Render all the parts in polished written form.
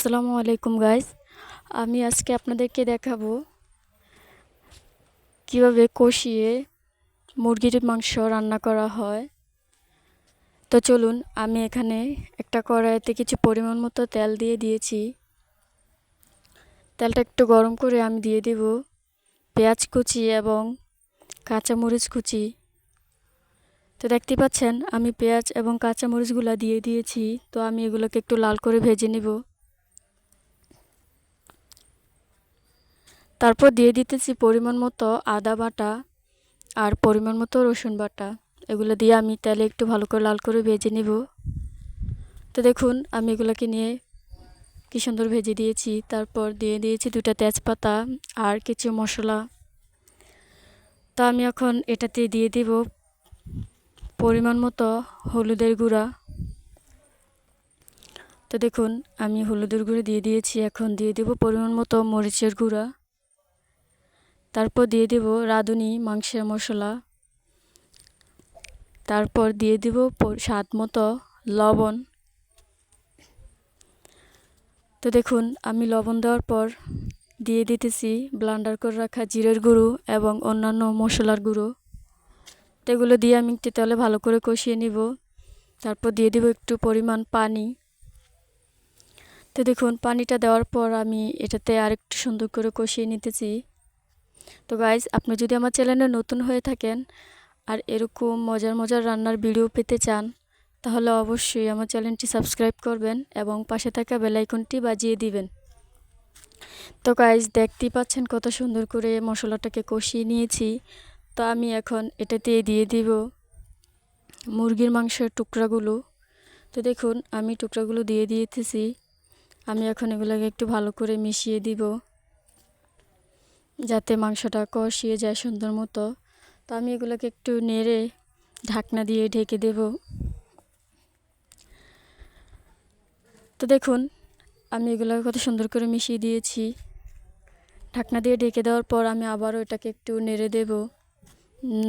আসসালামু আলাইকুম গাইস। আমি আজকে আপনাদেরকে দেখাবো কিভাবে কষিয়ে মুরগির মাংস রান্না করা হয়। তো চলুন, আমি এখানে একটা কড়াইতে কিছু পরিমাণ মতো তেল দিয়ে দিয়েছি। তেলটা একটু গরম করে আমি দিয়ে দেব পেঁয়াজ কুচি এবং কাঁচামরিচ কুচি। তো দেখতে পাচ্ছেন আমি পেঁয়াজ এবং কাঁচামরিচগুলো দিয়ে দিয়েছি। তো আমি এগুলোকে একটু লাল করে ভেজে নেব। তারপর দিয়ে দিতেছি পরিমাণ মতো আদা বাটা আর পরিমাণ মতো রসুন বাটা। এগুলো দিয়ে আমি তেলে একটু ভালো করে লাল করে ভেজে নেব। তো দেখুন আমি এগুলোকে নিয়ে কি সুন্দর ভেজে দিয়েছি। তারপর দিয়ে দিয়েছি 2টা তেজপাতা আর কিছু মশলা। তো আমি এখন এটাতে দিয়ে দিব পরিমাণ মতো হলুদের গুঁড়া। তো দেখুন আমি হলুদের গুঁড়ো দিয়ে দিয়েছি। এখন দিয়ে দেব পরিমাণ মতো মরিচের গুঁড়া। তারপর দিয়ে দেব রাঁধুনি মাংসের মশলা। তারপর দিয়ে দিব স্বাদ মতো লবণ। তো দেখুন আমি লবণ দেওয়ার পর দিয়ে দিতেছি ব্লেন্ডার করে রাখা জিরের গুঁড়ো এবং অন্যান্য মশলার গুঁড়ো। তো এগুলো দিয়ে আমি একটু তেলে ভালো করে কষিয়ে নিব। তারপর দিয়ে দিব একটু পরিমাণ পানি। তো দেখুন পানিটা দেওয়ার পর আমি এটাতে আরেকটু সুন্দর করে কষিয়ে নিতেছি। তো গাইস, আপনি যদি আমার চ্যানেলে নতুন হয়ে থাকেন আর এরকম মজার মজার রান্নার ভিডিও পেতে চান, তাহলে অবশ্যই আমার চ্যানেলটি সাবস্ক্রাইব করবেন এবং পাশে থাকা বেল আইকনটি বাজিয়ে দিবেন। তো গাইস, দেখতেই পাচ্ছেন কত সুন্দর করে মশলাটাকে কষিয়ে নিয়েছি। তো আমি এখন এটাতে দিয়ে দিব মুরগির মাংসের টুকরাগুলো। তো দেখুন আমি টুকরাগুলো দিয়ে দিয়েছি। আমি এখন এগুলোকে একটু ভালো করে মিশিয়ে দিব যাতে মাংসটা কষিয়ে যায় সুন্দর মতো। তো আমি এগুলোকে একটু নেড়ে ঢাকনা দিয়ে ঢেকে দেব। তো দেখুন আমি এগুলোকে কত সুন্দর করে মিশিয়ে দিয়েছি। ঢাকনা দিয়ে ঢেকে দেওয়ার পর আমি আবারও এটাকে একটু নেড়ে দেব,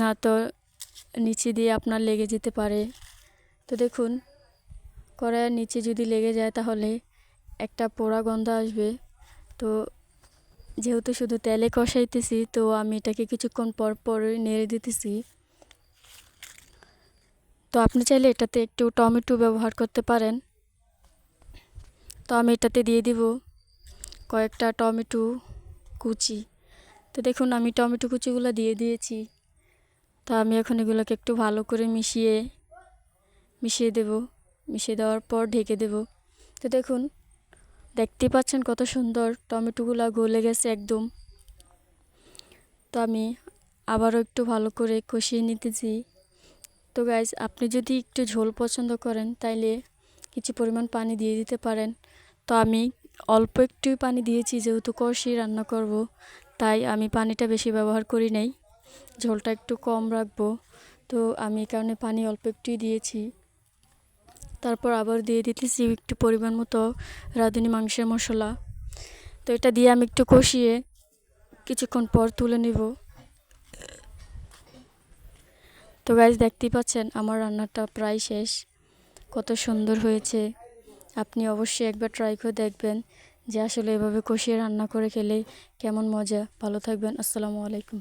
না তো নিচে দিয়ে আপনার লেগে যেতে পারে। তো দেখুন কড়াইয়ের নিচে যদি লেগে যায় তাহলে একটা পোড়া গন্ধ আসবে। তো যেহেতু শুধু তেলে কষাইতেছি, তো আমি এটাকে কিছুক্ষণ পর পর নেড়ে দিতেছি। তো আপনি চাইলে এটাতে একটু টমেটো ব্যবহার করতে পারেন। তো আমি এটাতে দিয়ে দিব কয়েকটা টমেটো কুচি। তো দেখুন আমি টমেটো কুচিগুলো দিয়ে দিয়েছি। তো আমি এখন এগুলোকে একটু ভালো করে মিশিয়ে দেব। মিশিয়ে দেওয়ার পর ঢেকে দেব। তো দেখুন দেখতে পাচ্ছেন কত সুন্দর টমেটোগুলো গলে গেছে একদম। তো আমি আবারও একটু ভালো করে কষিয়ে নিতেছি। তো গাইস, আপনি যদি একটু ঝোল পছন্দ করেন তাইলে কিছু পরিমাণ পানি দিয়ে দিতে পারেন। তো আমি অল্প একটুই পানি দিয়েছি, যেহেতু কষিয়ে রান্না করব, তাই আমি পানিটা বেশি ব্যবহার করি নাই, ঝোলটা একটু কম রাখবো। তো আমি এই কারণে পানি অল্প একটুই দিয়েছি। তারপর আবার দিয়ে দিতেছি একটু পরিমাণ মতো রাঁধুনি মাংসের মশলা। তো এটা দিয়ে আমি একটু কষিয়ে কিছুক্ষণ পর তুলে নিব। তো গাইস, দেখতেই পাচ্ছেন আমার রান্নাটা প্রায় শেষ। কত সুন্দর হয়েছে। আপনি অবশ্যই একবার ট্রাই করে দেখবেন যে আসলে এভাবে কষিয়ে রান্না করে খেলে কেমন মজা। ভালো থাকবেন। আসসালামু আলাইকুম।